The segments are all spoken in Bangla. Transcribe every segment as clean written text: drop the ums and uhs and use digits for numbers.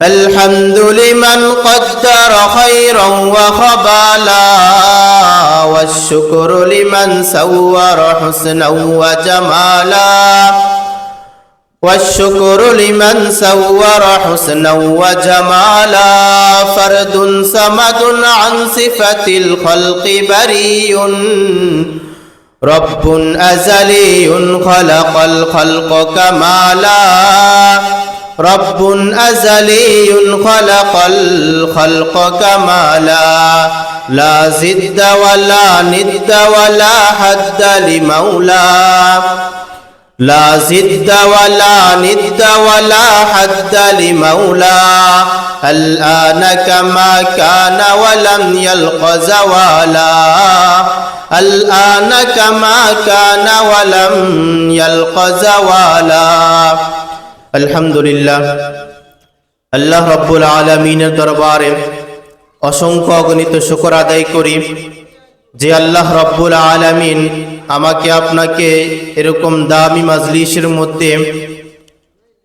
الحمد لمن قدر خيرا وخبالا والشكر لمن سور حسنا وجمالا والشكر لمن سور حسنا وجمالا فرد صمد عن صفة الخلق بريء رب أزلي خلق الخلق كمالا رب أزلي خلق الخلق كمالا لا زد ولا ند ولا حد لمولى لا زد ولا ند ولا حد لمولى الآن كما كان ولم يلق زوالا الآن كما كان ولم يلق زوالا আলহামদুলিল্লাহ আল্লাহ রাব্বুল আলামিনের দরবারে অসংখ্য অগণিত শুকর আদায় করি যে আল্লাহ রাব্বুল আলামিন আমাকে আপনাকে এরকম দামি মাজলিসের মধ্যে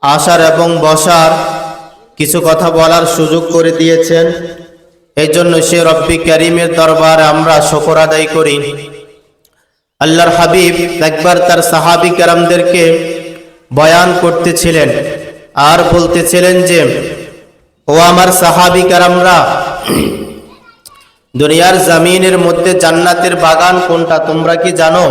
আসার এবং বসার কিছু কথা বলার সুযোগ করে দিয়েছেন। এই জন্য সে রব্বি কারীমের দরবারে আমরা শুকর আদায় করি। আল্লাহর হাবিব একবার তার সাহাবী কেরামদেরকে বয়ান করতেছিলেন আর বলতেছিলেন যে ও আমার সাহাবী কেরামরা, দুনিয়ার জমিনের মধ্যে জান্নাতের বাগান কোনটা তোমরা কি জানো?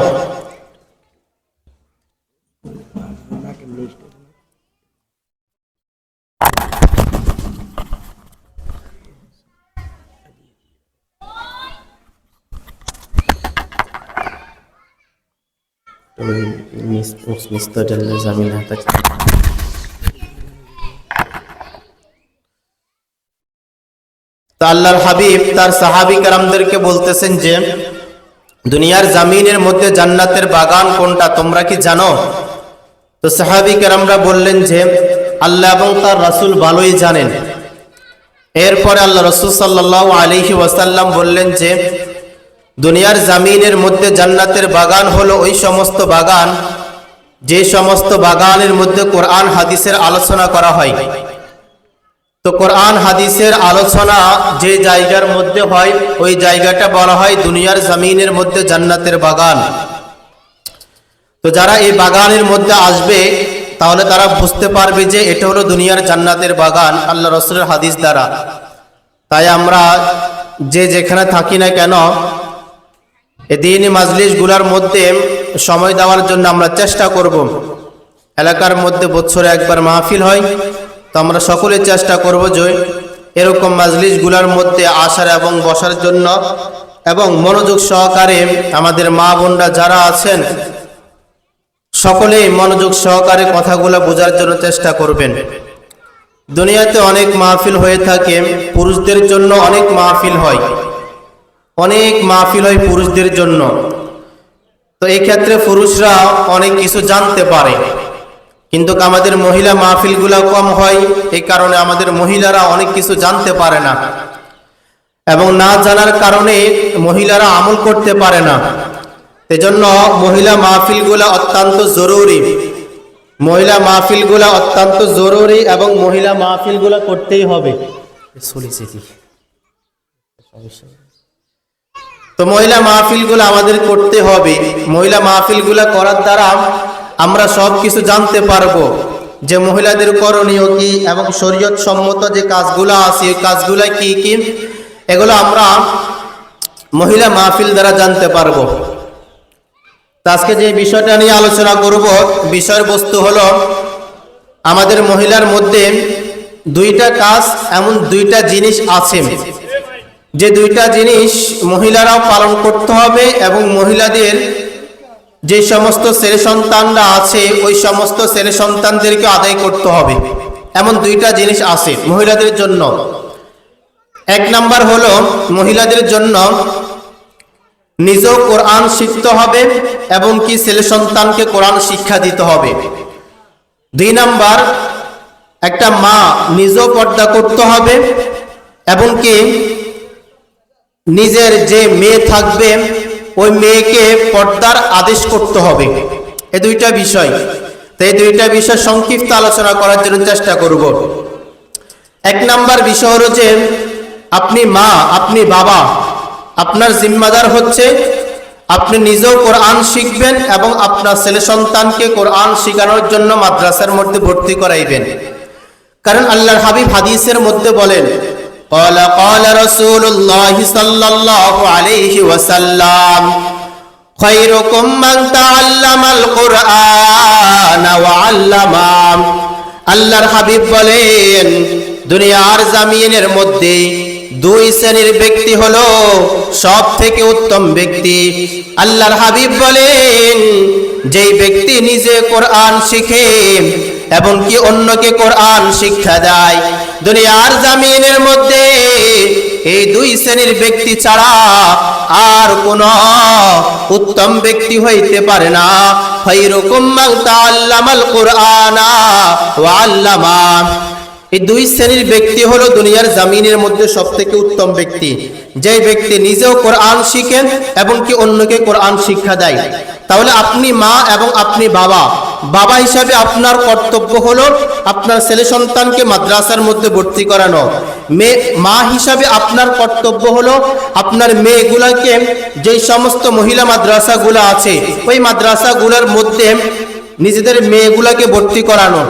আল্লাহর হাবিব তার সাহাবী কেরামদেরকে বলতেছেন যে দুনিয়ার জমিনের মধ্যে জান্নাতের বাগান কোনটা তোমরা কি জানো? তো সাহাবী কেরামরা বললেন যে আল্লাহ এবং তার রাসূল ভালোই জানেন। এরপরে আল্লাহ রাসূল সাল্লাল্লাহু আলাইহি ওয়াসাল্লাম বললেন যে দুনিয়ার জমিনের মধ্যে জান্নাতের বাগান হলো ওই সমস্ত বাগান যে সমস্ত বাগানের মধ্যে কোরআন হাদিসের আলোচনা করা হয়। তো কোরআন হাদিসের আলোচনা যে জায়গার মধ্যে হয় ওই জায়গাটা বলা হয় দুনিয়ার জমিনের মধ্যে জান্নাতের বাগান। তো যারা এই বাগানের মধ্যে আসবে তাহলে তারা বুঝতে পারবে যে এটা হলো দুনিয়ার জান্নাতের বাগান আল্লাহ রাসূলের হাদিস দ্বারা। তাই আমরা যে যেখানে থাকি না কেন এই দ্বীনি মাজলিসগুলোর মধ্যে সময় দেওয়ার জন্য আমরা চেষ্টা করব। এলাকার মধ্যে বছরে একবার মাহফিল হয়, তো আমরা সকলে চেষ্টা করব যে এরকম মাজলিসগুলোর মধ্যে আসার এবং বসার জন্য এবং মনোযোগ সহকারে আমাদের মা বোনরা যারা আছেন সকলেই মনোযোগ সহকারে কথাগুলো বোঝার জন্য চেষ্টা করবেন। দুনিয়াতে অনেক মাহফিল হয়ে থাকে, পুরুষদের জন্য অনেক মাহফিল হয়, অনেক মাহফিল হয় পুরুষদের জন্য। তো এই ক্ষেত্রে পুরুষরা অনেক কিছু জানতে পারে, কিন্তু আমাদের মহিলা মাহফিলগুলো কম হয়, এই কারণে আমাদের মহিলারা অনেক কিছু জানতে পারে না এবং না জানার কারণে মহিলারা আমল করতে পারে না। এজন্য মহিলা মাহফিলগুলো অত্যন্ত জরুরি, মহিলা মাহফিলগুলো অত্যন্ত জরুরি এবং মহিলা মাহফিলগুলো করতেই হবে। তো মহিলা মাহফিলগুলো আমাদের করতে হবে। মহিলা মাহফিলগুলো করার দ্বারা আমরা সব কিছু জানতে পারবো যে মহিলাদের করণীয় কি এবং শরীয়ত সম্মত যে কাজগুলো আছে এই কাজগুলো কি কি, এগুলো আমরা মহিলা মাহফিল দ্বারা জানতে পারবো। আজকে যে বিষয়টা নিয়ে আলোচনা করব, বিষয়বস্তু হলো আমাদের মহিলার মধ্যে দুইটা কাজ, এমন দুইটা জিনিস আছে যে দুইটা জিনিস মহিলারাও পালন করতে হবে এবং মহিলাদের যে সমস্ত ছেলে সন্তানরা আছে ওই সমস্ত ছেলে সন্তানদেরকে আদায় করতে হবে। এমন দুইটা জিনিস আছে মহিলাদের জন্য। এক নাম্বার হলো মহিলাদের জন্য নিজেও কোরআন শিখতে হবে এবং কি ছেলে সন্তানকে কোরআন শিক্ষা দিতে হবে। দুই নাম্বার, একটা মা নিজেও পর্দা করতে হবে এবং কি নিজের যে মেয়ে থাকবে ওই মেয়েকে পর্দার আদেশ করতে হবে। এই দুইটা বিষয়, তো এই দুইটা বিষয় সংক্ষিপ্ত আলোচনা করার জন্য চেষ্টা করব। এক নাম্বার বিষয় হলো যে আপনি মা, আপনি বাবা, আপনার জিম্মাদার হচ্ছে আপনি নিজেও কোরআন শিখবেন এবং আপনার ছেলে সন্তানকে কোরআন শেখানোর জন্য মাদ্রাসার মধ্যে ভর্তি করাইবেন। কারণ আল্লাহর হাবিব হাদিসের মধ্যে বলেন, ক্বালা ক্বালা রাসূলুল্লাহি সাল্লাল্লাহু আলাইহি ওয়াসাল্লাম, খায়রুকুম মান তাআল্লামাল কুরআনা ওয়া আল্লামা। আল্লাহর হাবিব বলেন, দুনিয়ার জমিনের মধ্যে দুই শ্রেণীর ব্যক্তি হলো সব থেকে উত্তম ব্যক্তি। আল্লাহর হাবিব বলেন, যেই ব্যক্তি নিজে কোরআন শিখে এবং কি অন্যকে কোরআন শিক্ষা দেয়, দুনিয়ার জমিনের মধ্যে এই দুই শ্রেণীর ব্যক্তি ছাড়া আর কোন উত্তম ব্যক্তি হইতে পারে না। খায়রুকুম মান তাআল্লামাল কুরআনা ওয়া আল্লামা। এই দুই শ্রেণীর ব্যক্তি হলো দুনিয়ার জমিনের মধ্যে সবথেকে উত্তম ব্যক্তি, যে ব্যক্তি নিজেও কোরআন শিখেন এবং কি অন্যকে কোরআন শিক্ষা দেয়। তাহলে আপনি মা এবং আপনি বাবা, বাবা হিসাবে আপনার কর্তব্য হলো আপনার ছেলে সন্তানকে মাদ্রাসার মধ্যে ভর্তি করানো। মা হিসাবে আপনার কর্তব্য হলো আপনার মেয়েগুলাকে, যেই সমস্ত মহিলা মাদ্রাসাগুলো আছে ওই মাদ্রাসাগুলোর মধ্যে নিজেদের মেয়েগুলাকে ভর্তি করানো।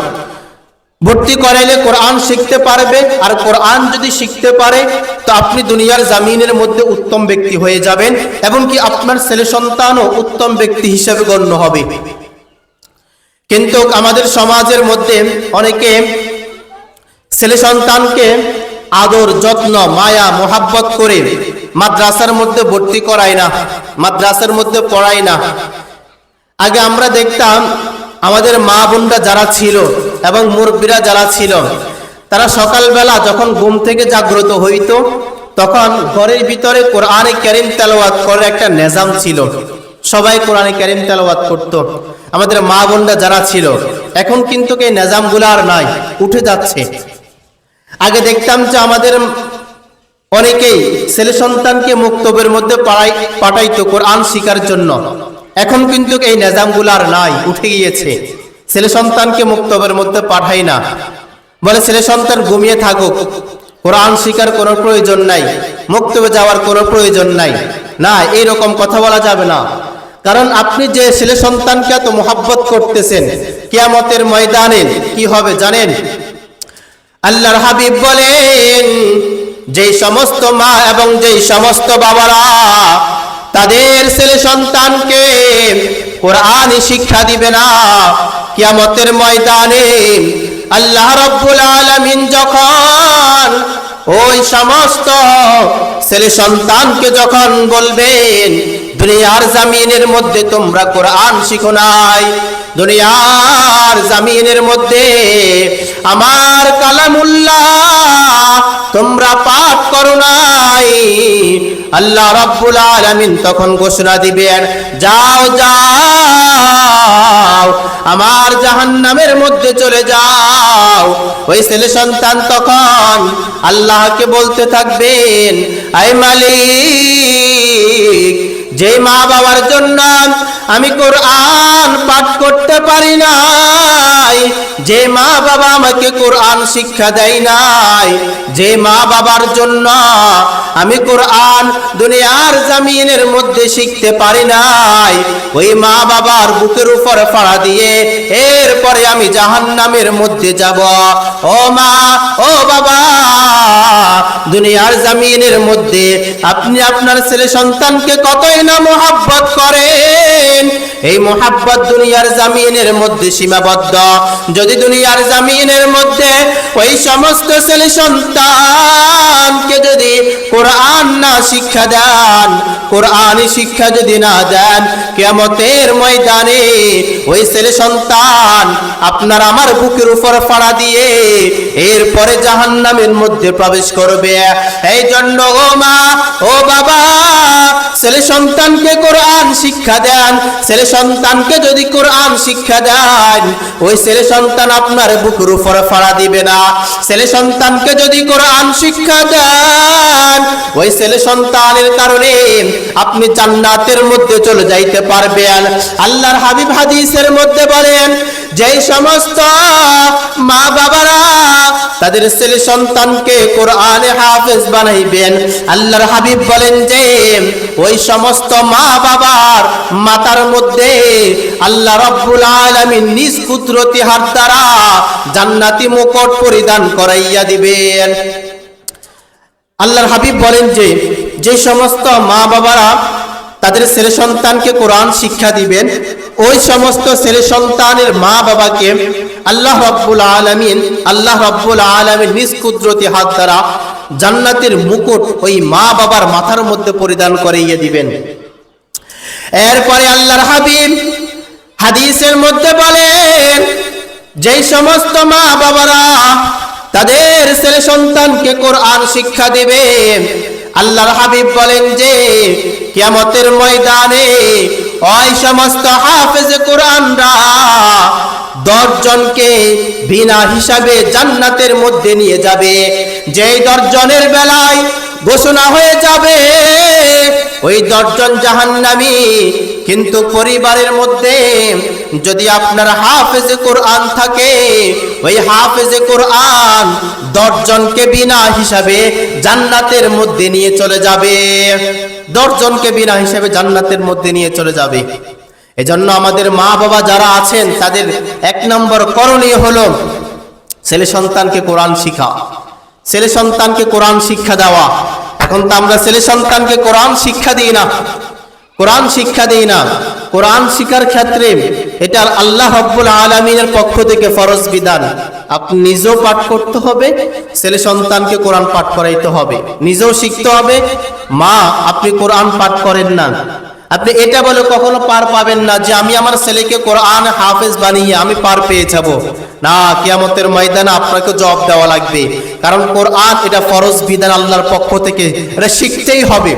ভর্তি করাইলে কোরআন শিখতে পারবে, আর কোরআন যদি শিখতে পারে তো আপনি দুনিয়ার জমিনের মধ্যে উত্তম ব্যক্তি হয়ে যাবেন এবং কি আপনার ছেলে সন্তানও উত্তম ব্যক্তি হিসেবে গণ্য হবে। কিন্তু আমাদের সমাজের মধ্যে অনেকে ছেলে সন্তানকে আদর, যত্ন, মায়া, মোহাব্বত করে মাদ্রাসার মধ্যে ভর্তি করায় না, মাদ্রাসার মধ্যে পড়ায় না। আগে আমরা দেখতাম আমাদের মা বোনরা যারা ছিল এবং মুরব্বীরা যারা ছিল, তারা সকালবেলা যখন ঘুম থেকে জাগ্রত হইতো তখন ঘরের ভিতরে কোরআনে কারীম তেলাওয়াত করার একটা নিজাম ছিল। সবাই কোরআনে কারীম তেলাওয়াত করত, আমাদের মা বোনরা যারা ছিল। এখন কিন্তু এই নিজামগুলো আর নাই, উঠে যাচ্ছে। আগে দেখতাম যে আমাদের অনেকেই ছেলে সন্তানকে মুক্তবের মধ্যে পাঠাইতো কোরআন শিখার জন্য। এখন কিন্তু এই নিজামগুলো আর নাই, উঠে গিয়েছে। ছেলে সন্তানকে মুক্তবের মধ্যে পাঠাই না, বলে ছেলে সন্তান ঘুমিয়ে থাকুক, কোরআন শিখার কোনো প্রয়োজন নাই, মুক্তবে যাওয়ার কোনো প্রয়োজন নাই। না, এইরকম কথা বলা যাবে না। কারণ আপনি যে ছেলে সন্তানকে এত মোহাব্বত করতেছেন, কিয়ামতের ময়দানে কি হবে জানেন? আল্লাহর হাবিব বলেন, যেই সমস্ত মা এবং যেই সমস্ত বাবারা তাদের ছেলে সন্তানকে কোরআন শিক্ষা দিবে না, কিয়ামতের ময়দানে আল্লাহ রাব্বুল আলামিন যখন ওই সমস্ত ছেলে সন্তানকে যখন বলবেন, দুনিয়ার জমিনের মধ্যে তোমরা কোরআন শিখো নাই, দুনিয়ার জমিনের মধ্যে আমার কালামুল্লাহ তোমরা পাঠ করো নাই, আল্লাহ রাব্বুল আলামিন তখন ঘোষণা দিবেন, যাও যাও আমার জাহান্নামের মধ্যে চলে যাও। ওই ছেলে সন্তান তখন আল্লাহকে বলতে থাকবেন, আয় মালিক, যে মা বাবার জন্য আমি কোরআন পাঠ করতে পারি নাই, যে মা বাবা আমাকে কোরআন শিক্ষা দেয় নাই, যে মা বাবার জন্য আমি কোরআন দুনিয়ার জমিনের মধ্যে শিখতে পারি নাই, ওই মা বাবার বুকের উপর ফাড়া দিয়ে এরপরে আমি জাহান্নামের মধ্যে যাব। ও মা, ও বাবা, দুনিয়ার জমিনের মধ্যে আপনি আপনার ছেলে সন্তানকে কতই না মোহাব্বত করেন, এই মোহাব্বত দুনিয়ার জমিনের মধ্যে সীমাবদ্ধ। যদি দুনিয়ার জমিনের মধ্যে ওই সমস্ত ছেলে সন্তানকে যদি কোরআন না শিক্ষা দেন, কোরআনি শিক্ষা যদি না দেন, কিয়ামতের ময়দানে ওই ছেলে সন্তান আপনার আমার বুকের উপর ফাড়া দিয়ে এরপরে জাহান্নামের মধ্যে প্রবেশ করবে। এই জন্য ও মা, ও বাবা, ছেলে সন্তানকে কোরআন শিক্ষা দেন। ছেলে সন্তানকে যদি কোরআন শিক্ষা দেন, ওই ছেলে সন্তান আপনার বুকের উপর ফাড়া দিবে না। ছেলে সন্তানকে যদি কোরআন শিক্ষা দেন, ওই ছেলে সন্তানের কারণে আপনি জান্নাতের মধ্যে চলে যাইতে পারবেন। আল্লাহর হাবিব হাদিসের মধ্যে বলেন, যেই সমস্ত মা বাবারা তাদের ছেলে সন্তানকে কোরআনে হাফেজ বানাইবেন, আল্লাহর হাবিব বলেন যে ওই সমস্ত মা বাবার মাথার মধ্যে আল্লাহ রাব্বুল আলামিন নিজ কুদরতি হাত দ্বারা জান্নাতি মুকুট পরিধান করাইয়া দিবেন। আল্লাহর হাবিব বলেন যে যে সমস্ত মা বাবারা তাদের ছেলে সন্তানকে কোরআন শিক্ষা দিবেন, ওই সমস্ত ছেলে সন্তানের মা বাবাকে আল্লাহ রাব্বুল আলামিন নিজ কুদরতি হাত দ্বারা জান্নাতের মুকুট ওই মা বাবার মাথার মধ্যে পরিধান করাইয়া দিবেন। এরপরে আল্লাহর হাবিব হাদিসের মধ্যে বলেন যেই সমস্ত মা বাবারা তাদের ছেলে সন্তানকে কোরআন শিক্ষা দিবে, আল্লাহর হাবিব বলেন যে কিয়ামতের ময়দানে ওই সমস্ত হাফেজে কোরআনরা 10 জনকে বিনা হিসাবে জান্নাতের মধ্যে নিয়ে যাবে। যেই 10 জনের বেলায় ঘোষণা হয়ে যাবে ওই 10 জন জাহান্নামী, কিন্তু পরিবারের মধ্যে যদি আপনার হাফেজে কোরআন থাকে, ওই হাফেজে কোরআন 10 জনকে বিনা হিসাবে জান্নাতের মধ্যে নিয়ে চলে যাবে। 10 জনকে বিনা হিসাবে জান্নাতের মধ্যে নিয়ে চলে যাবে। এজন্য আমাদের মা বাবা যারা আছেন তাদের 1 নম্বর করণীয় হলো ছেলে সন্তানকে কোরআন শিখা, ছেলে সন্তানকে কোরআন শিক্ষা দেওয়া। এখন তো আমরা ছেলে সন্তানকে কোরআন শিক্ষা দিই না, কোরআন শিক্ষা দিই না। কোরআন শিক্ষার ক্ষেত্রে এটা আল্লাহ রাব্বুল আলামিনের পক্ষ থেকে ফরজ বিধান। আপনি নিজেও পাঠ করতে হবে, ছেলে সন্তানকে কোরআন পাঠ করাইতে হবে, নিজেও শিখতে হবে। মা আপনি কোরআন পাঠ করেন না, আপনি এটা বলে কখনো পার পাবেন না যে আমি আমার ছেলেকে কোরআন হাফেজ বানিয়ে আমি পার পেয়ে যাব না। কিয়ামতের ময়দানে আপনাকে জবাব দেওয়া লাগবে, কারণ কোরআন এটা ফরজ বিধান আল্লাহর পক্ষ থেকে, এটা শিখতেই হবে,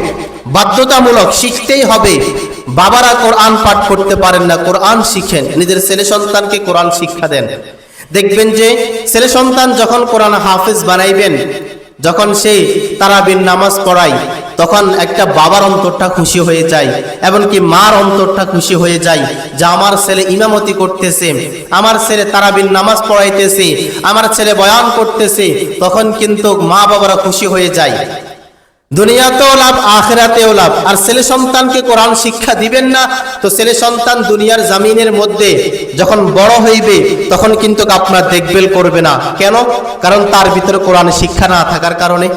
বাধ্যতামূলক শিখতেই হবে। বাবারা কোরআন পাঠ করতে পারেন না, কোরআন শিখেন, নিজের ছেলে সন্তানকে কোরআন শিক্ষা দেন। দেখবেন যে ছেলে সন্তান যখন কোরআন হাফেজ বানাইবেন, যখন সেই তারাবির নামাজ পড়ায়, তখন একটা বাবার অন্তরটা খুশি হয়ে যায়, এমনকি মার অন্তরটা খুশি হয়ে যায় যে আমার ছেলে ইমামতি করতেছে, আমার ছেলে তারাবির নামাজ পড়াইতেছে, আমার ছেলে বয়ান করতেছে। তখন কিন্তু মা বাবারা খুশি হয়ে যায়, দুনিয়াতেও লাভ আখিরাতেও লাভ। আর ছেলে সন্তানকে কোরআন শিক্ষা দিবেন না তো ছেলে সন্তান দুনিয়ার জামিনের মধ্যে যখন বড় হইবে তখন কিন্তু আপনার দেখভাল করবে না। কেন? কারণ তার ভিতরে কোরআন শিক্ষা না থাকার কারণে,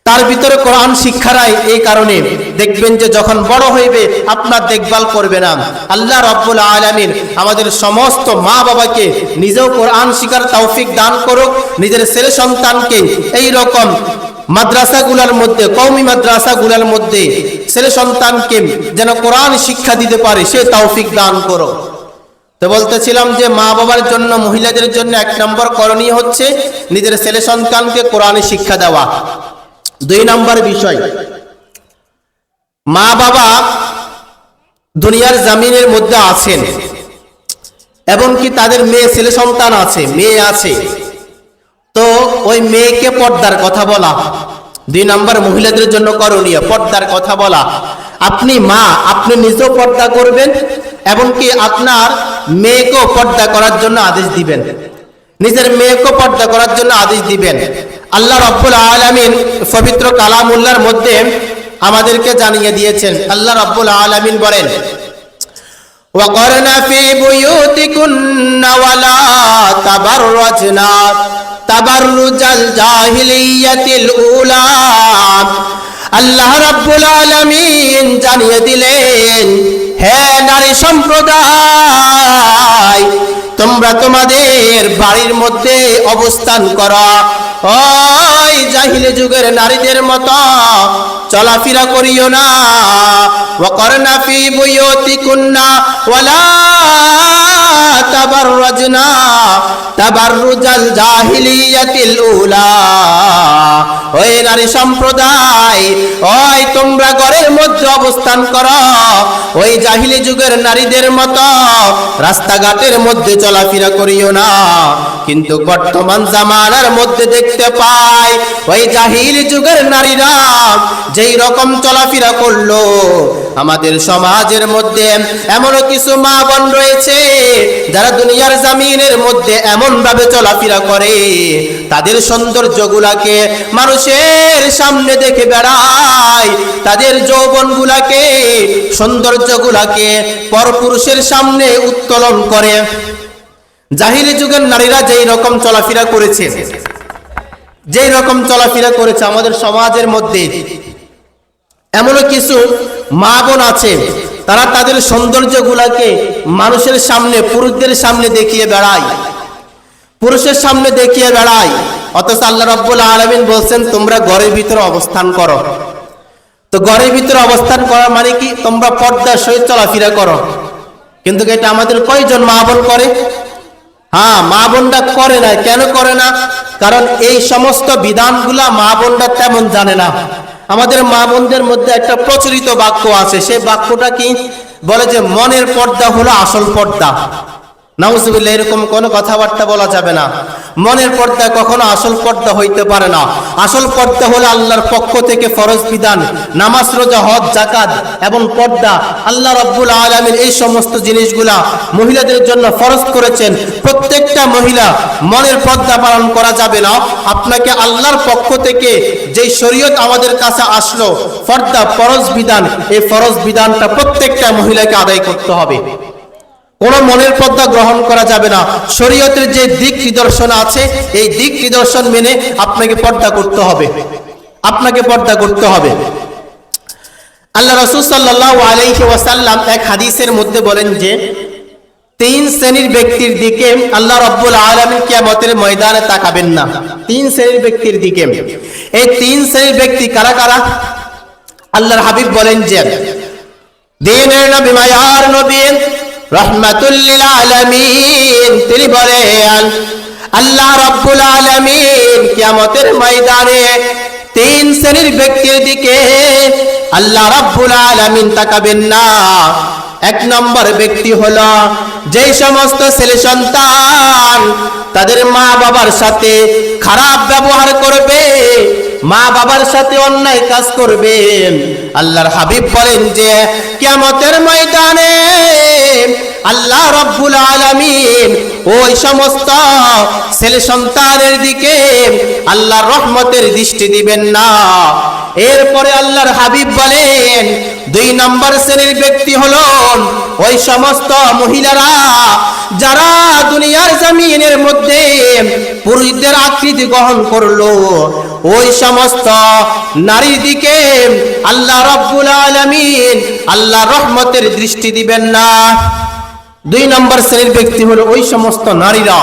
তার ভিতরে কোরআন শিক্ষা নাই। এই কারণে দেখবেন যে যখন বড় হইবে আপনার দেখভাল করবে না। আল্লাহ রাব্বুল আলামিন আমাদের সমস্ত মা বাবাকে নিজেও কোরআন শিখার তৌফিক দান করুক, নিজের ছেলে সন্তানকে এই রকম মাদ্রাসাগুলোর মধ্যে, কওমি মাদ্রাসাগুলোর মধ্যে ছেলে সন্তানকে যেন কোরআন শিক্ষা দিতে পারে সে তৌফিক দান করো। তো বলতেছিলাম যে মা বাবার জন্য, মহিলাদের জন্য 1 নম্বর করণীয় হচ্ছে নিজের ছেলে সন্তানকে কোরআন শিক্ষা দেওয়া। 2 নম্বর বিষয়, মা বাবা দুনিয়ার জামিনের মধ্যে আছেন এবং কি তাদের মেয়ে ছেলে সন্তান আছে, মেয়ে আছে, তো ওই মেয়েকে পর্দার কথা বলা। 2 নম্বর মহিলাদের জন্য করণীয় পর্দার কথা বলা। আপনি মা, আপনি নিজেও পর্দা করবেন এবং কি আপনার মেয়েকেও পর্দা করার জন্য আদেশ দিবেন, নিজের মেয়েকেও পর্দা করার জন্য আদেশ দিবেন। আল্লাহ রাব্বুল আলামিন পবিত্র কালামুল্লাহর মধ্যে আমাদেরকে জানিয়ে দিয়েছেন। আল্লাহ রাব্বুল আলামিন বলেন ওয়াকরনা ফি বুয়ুতিকুন্না ওয়ালা তাবাররাজনা তাবাররুজাল জাহিলিয়াতিল উলা। আল্লাহ রাব্বুল আলামিন জানিয়ে দিলেন, হে নারী সম্প্রদায়, তোমরা তোমাদের বাড়ির মধ্যে অবস্থান করো, ওই জাহিলি যুগের নারীদের মতো চলাফেরা করিও না। ওয়াকরনা ফি বুয়ুতিকুন্না ওয়ালা তাবাররাজনা তাবাররুজাল জাহিলিয়াতিল উলা। ওই নারী সম্প্রদায়, ওই তোমরা ঘরের মধ্যে অবস্থান করো, ওই জাহিলি যুগের নারীদের মতো রাস্তাঘাটের মধ্যে চলাফেরা করিও না। কিন্তু বর্তমান জামানার মধ্যে দেখতে পাই ওই জাহিলি যুগের নারীরা যেই রকম চলাফেরা করলো, আমাদের সমাজের মধ্যে এমন কিছু মা বোন রয়েছে যারা দুনিয়ার জমিনের মধ্যে এমন ভাবে চলাফেরা করে, তাদের সৌন্দর্যগুলাকে মানুষের সামনে দেখে বেড়ায়, তাদের যৌবনগুলাকে সৌন্দর্যগুলাকে পরপুরুষের সামনে উত্তোলন করে। জাহিলি যুগের নারীরা যেই রকম চলাফেরা করেছে, যেই রকম চলাফেরা করেছে আমাদের সমাজের মধ্যে এমন কিছু মা বোন আছে, তারা তাদের সৌন্দর্যগুলাকে মানুষের সামনে, পুরুষদের সামনে দেখিয়ে বেড়ায়, পুরুষের সামনে দেখিয়ে বেড়ায়। অথচ আল্লাহ রাব্বুল আলামিন বলছেন তোমরা ঘরের ভিতরে অবস্থান করো। তো ঘরের ভিতরে অবস্থান করা মানে কি? তোমরা পর্দার সহিত চলাফেরা করো। কিন্তু এটা আমাদের কয়জন মা বোন করে? হ্যাঁ, মা বোনরা করে না। কেন করে না? কারণ এই সমস্ত বিধানগুলা মা বোনরা তেমন জানে না। আমাদের মা বোনদের মধ্যে একটা প্রচলিত বাক্য আছে, সেই বাক্যটা কি? বলে যে মনের পর্দা হলো আসল পর্দা। নাউজুবিল্লাহ, এরকম কোনো কথাবার্তা বলা যাবে না। মনের পর্দা কখনো আসল পর্দা হইতে পারে না। আসল পর্দা হলো আল্লাহর পক্ষ থেকে ফরজ বিধান, নামাজ, রোজা, হজ, যাকাত এবং পর্দা। আল্লাহ রাব্বুল আলামিন এই সমস্ত জিনিসগুলা মহিলাদের জন্য ফরজ করেছেন। প্রত্যেকটা মহিলা মনের পর্দা পালন করা যাবে না। আপনাকে আল্লাহর পক্ষ থেকে যেই শরীয়ত আমাদের কাছে আসলো, পর্দা ফরজ বিধান, এই ফরজ বিধানটা প্রত্যেকটা মহিলাকে আদায় করতে হবে। কোন মনের পর্দা গ্রহণ করা যাবে না। শরীয়তের যে দিক নিদর্শন আছে, এই দিক নিদর্শন মেনে আপনাকে পর্দা করতে হবে, আপনাকে পর্দা করতে হবে। আল্লাহ রাসূল সাল্লাল্লাহু আলাইহি ওয়াসাল্লাম এক হাদিসের মধ্যে বলেন যে 3 শ্রেণীর ব্যক্তির দিকে আল্লাহ রাব্বুল আলামিন কিয়ামতের ময়দানে তাকাবেন না। 3 শ্রেণীর ব্যক্তির দিকে। এই 3 শ্রেণীর ব্যক্তি কারা কারা? আল্লাহর হাবিব বলেন যে দ্বীনের নবী, মায়ার নবী, রহমাতুল লিল আলামিন, তিনি বলেন আল্লাহ রাব্বুল আলামিন কিয়ামতের ময়দানে 3 শ্রেণীর ব্যক্তির দিকে আল্লাহ রাব্বুল আলামিন তাকাবেন না। 1 নম্বর ব্যক্তি হলো যেই সমস্ত ছেলে সন্তান তাদের মা বাবার সাথে খারাপ ব্যবহার করবে, মা বাবার সাথে অন্যায় কাজ করবে। আল্লাহর হাবিব বলেন যে কিয়ামতের ময়দানে আল্লাহ রাব্বুল আলামিন ওই সমস্ত ছেলে সন্তানের দিকে আল্লাহর রহমতের দৃষ্টি দিবেন না। এরপরে আল্লাহর হাবিব বলেন 2 নম্বর শ্রেণীর ব্যক্তি হলো ওই সমস্ত মহিলারা যারা দুনিয়ার জমিনের মধ্যে পুরুষদের আকৃতি গ্রহণ করলো, ওই সমস্ত নারীর দিকে আল্লাহ রাব্বুল আলামিন আল্লাহর রহমতের দৃষ্টি দিবেন না। 2 নম্বর শ্রেণীর ব্যক্তি হলো ওই সমস্ত নারীরা,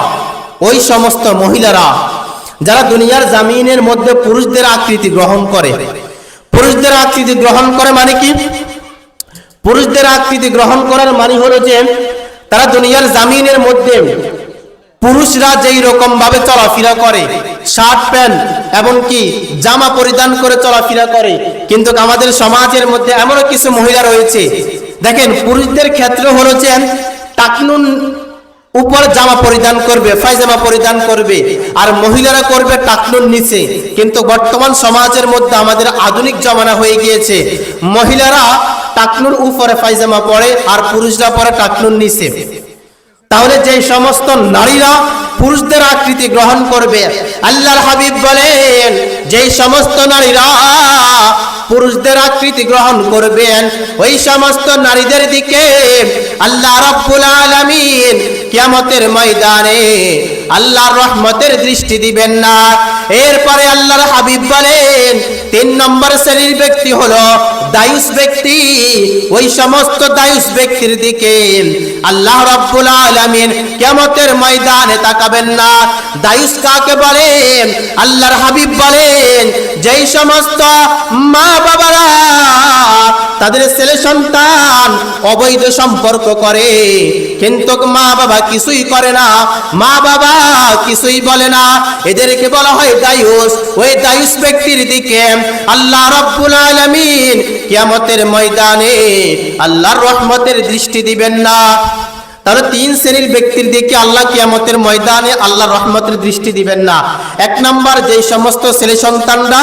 ওই সমস্ত মহিলারা যারা দুনিয়ার জমিনের মধ্যে পুরুষদের আকৃতি গ্রহণ করে। পুরুষদের আকৃতি গ্রহণ করে মানে কি? পুরুষদের আকৃতি গ্রহণ করার মানে হলো যে তারা দুনিয়ার জমিনের মধ্যে পুরুষরা যেই রকম ভাবে চলাফেরা করে, শার্ট প্যান্ট এবং কি জামা পরিধান করে চলাফেরা করে, কিন্তু আমাদের সমাজের মধ্যে এমন কিছু মহিলা রয়েছে, দেখেন পুরুষদের ক্ষেত্রে হলো যে টাকনুন উপর জামা পরিধান করবে, পায়জামা পরিধান করবে, আর মহিলারা করবে টাকনুন নিচে। কিন্তু বর্তমান সমাজের মধ্যে আমাদের আধুনিক জমানা হয়ে গিয়েছে, মহিলারা টাকনুর উপরে পায়জামা পরে আর পুরুষরা পরে টাকনুর নিচে। তাহলে যে সমস্ত নারীরা পুরুষদের আকৃতি গ্রহণ করবে, আল্লাহর হাবিব বলেন যেই সমস্ত নারীরা পুরুষদের আকৃতি গ্রহণ করবেন, ওই সমস্ত নারীদের দিকে আল্লাহ রাব্বুল আলামিন কিয়ামতের ময়দানে আল্লাহর রহমতের দৃষ্টি দিবেন না। এরপরে আল্লাহর হাবিব বলেন 3 নম্বর শ্রেণীর ব্যক্তি হলো দায়ুস ব্যক্তি। ওই সমস্ত দায়ুস ব্যক্তির দিকে আল্লাহ রাব্বুল আলামিন কিয়ামতের ময়দানে তাকাবেন না। দায়ুস কাকে বলেন? আল্লাহর হাবিব বলেন যেই সমস্ত মা বাবারা তাদের ছেলে সন্তান অবৈধ সম্পর্ক করে, কিন্তু মা বাবা কিছুই করে না, মা বাবা কিছুই বলে না, এদেরকে বলা হয় দায়ুস। ওই দায়ুস ব্যক্তির দিকে আল্লাহ রাব্বুল আলামিন কিয়ামতের ময়দানে আল্লাহর রহমতের দৃষ্টি দিবেন না। তাহলে 3 শ্রেণীর ব্যক্তির দিকে আল্লাহ কিয়ামতের ময়দানে আল্লাহর রহমতের দৃষ্টি দিবেন না। 1 নম্বর যেই সমস্ত ছেলে সন্তানরা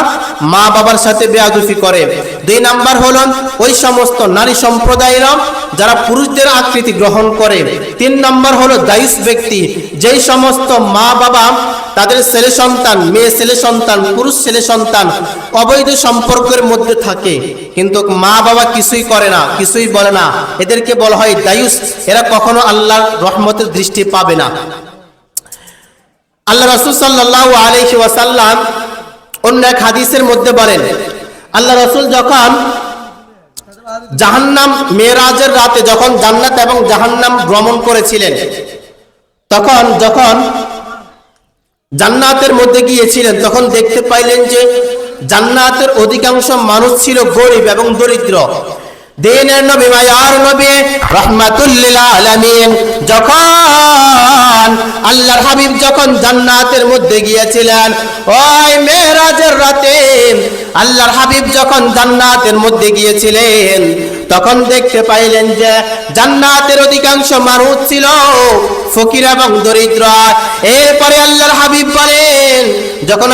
মা বাবার সাথে বেয়াদবি করে, দুই নাম্বার হলো ওই সমস্ত নারী সম্প্রদায়েরা যারা পুরুষদের আকৃতি গ্রহণ করে। তিন নাম্বার হলো দায়ুস ব্যক্তি, যেই সমস্ত মা বাবা তাদের ছেলে সন্তান, মেয়ে ছেলে সন্তান, পুরুষ ছেলে সন্তান অবৈধ সম্পর্কের মধ্যে থাকে, কিন্তু মা বাবা কিছুই করে না, কিছুই বলে না, এদেরকে বলা হয় দায়ুস। এরা কখনো আল্লাহর রহমতের দৃষ্টি পাবে না। আল্লাহ রাসূল সাল্লাল্লাহু আলাইহি ওয়াসাল্লাম অন্য এক হাদিসের মধ্যে বলেন, আল্লাহ রাসূল যখন জাহান্নাম মেরাজের রাতে যখন জান্নাত এবং জাহান্নাম ভ্রমণ করেছিলেন, তখন যখন জান্নাতের মধ্যে গিয়েছিলেন তখন দেখতে পাইলেন যে জান্নাতের অধিকাংশ মানুষ ছিল গরিব এবং দরিদ্র। দিনের নবী মায়ার নবী রাহমাতুল লিল আলামিন যখন আল্লাহর হাবিব যখন জান্নাতের মধ্যে গিয়েছিলেন, ওই মেরাজের রাতে আল্লাহর হাবিব যখন জান্নাতের মধ্যে গিয়েছিলেন তখন দেখতে পাইলেন যে জান্নাতের অধিকাংশ মানুষ ছিল ফকির এবং দরিদ্র। এরপরে আল্লাহর হাবিব বলেন, যখন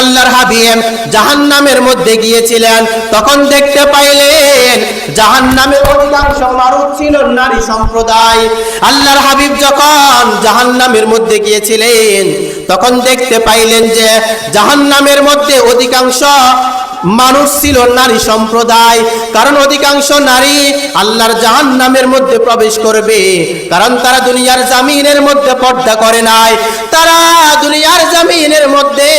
আল্লাহর হাবিব জাহান্নামের মধ্যে গিয়েছিলেন তখন দেখতে পাইলেন জাহান্নামের অধিকাংশ মানুষ ছিল নারী সম্প্রদায়। আল্লাহর হাবিব যখন জাহান্নামের মধ্যে গিয়েছিলেন তখন দেখতে পাইলেন যে জাহান্নামের মধ্যে অধিকাংশ মানুষ ছিল নারী সম্প্রদায়, কারণ অধিকাংশ নারী আল্লাহর জাহান্নামের মধ্যে প্রবেশ করবে, কারণ তারা দুনিয়ার জামিনের মধ্যে পর্দা করে নাই, তারা দুনিয়ার জামিনের মধ্যে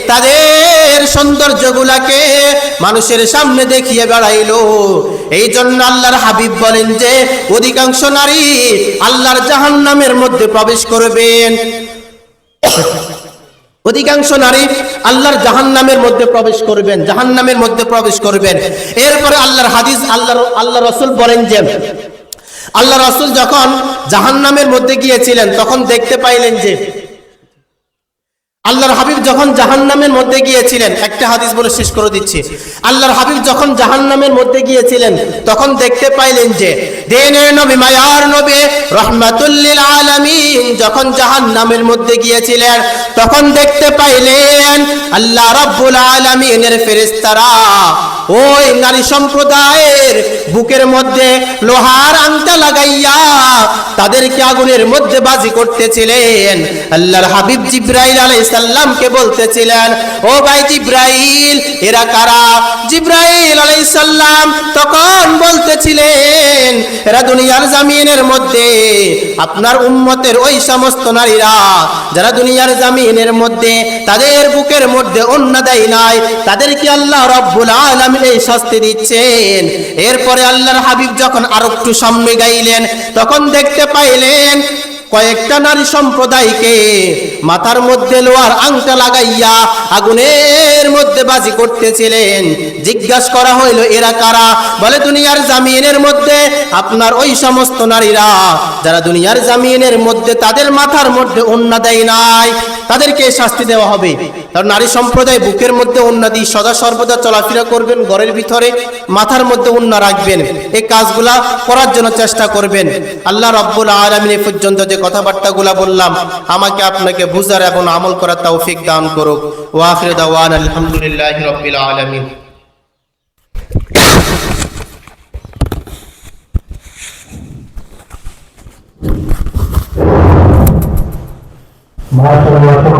তাদের সৌন্দর্যগুলাকে মানুষের সামনে দেখিয়ে বেড়াইলো। এই জন্য আল্লাহর হাবিব বলেন যে অধিকাংশ নারী আল্লাহর জাহান্নামের মধ্যে প্রবেশ করবেন, অধিকাংশ নারী আল্লাহর জাহান্নামের মধ্যে প্রবেশ করবেন। এরপরে আল্লাহর হাদিস আল্লাহ রাসূল বলেন যে আল্লাহ রাসূল যখন জাহান্নামের মধ্যে গিয়েছিলেন তখন দেখতে পাইলেন যে আল্লাহর হাবিব যখন জাহান্নামের মধ্যে গিয়েছিলেন, একটা হাদিস বলে শেষ করে দিচ্ছি, আল্লাহর হাবিব যখন জাহান্নামের মধ্যে গিয়েছিলেন তখন দেখতে পাইলেন যে দিনের নবী মায়ার নবী রাহমাতুল লিল আলামিন যখন জাহান্নামের মধ্যে গিয়েছিলেন তখন দেখতে পাইলেন আল্লাহ রাব্বুল আলামিনের ফেরেশতারা ওই নারী সম্প্রদায়ের বুকের মধ্যে লোহার আংটা লাগাইয়া তাদেরকে আগুনের মধ্যে বাজি করতেছিলেন। আল্লাহর হাবিব জিবরাইল আলাইহিস সালামকে বলতেছিলেন, ও ভাই জিবরাইল, এরা কারা? জিবরাইল আলাইহিস সালাম তখন বলতেছিলেন, এরা দুনিয়ার জামিনের মধ্যে আপনার উম্মতের ওই সমস্ত নারীরা যারা দুনিয়ার জামিনের মধ্যে তাদের বুকের মধ্যে ওন্না দেয় নাই, তাদেরকে আল্লাহ রাব্বুল আলামিন এই শাস্তি দিচ্ছেন। এরপরে আল্লাহর হাবিব যখন আরো একটু সামনে গাইলেন তখন দেখতে পাইলেন কয়েকটা নারী সম্প্রদায়কে মাথার মধ্যে লোহার আংটা লাগাইয়া আগুনের মধ্যে বাজি করতেছিলেন। জিজ্ঞাসা করা হইল, এরা কারা? বলে দুনিয়ার জামিনের মধ্যে আপনার ওই সমস্ত নারীরা যারা দুনিয়ার জামিনের মধ্যে তাদের মাথার মধ্যে ওন্না দেয় নাই, তাদেরকে শাস্তি দেওয়া হবে। কারণ নারী সম্প্রদায় বুকের মধ্যে ওন্না দিয়ে সদা সর্বদা চলাফেরা করবেন, ঘরের ভিতরে মাথার মধ্যে ওন্না রাখবেন, এই কাজগুলা করার জন্য চেষ্টা করবেন। আল্লাহ রাব্বুল আলামিন এই পর্যন্ত যে কথাবার্তাগুলা বললাম আমাকে আপনাকে বুঝার এবং আমল করার তৌফিক দান করুক। ওয়া আখিরু দাওয়ানা আলহামদুলিল্লাহি রাব্বিল আলামিন। মাশাআল্লাহ।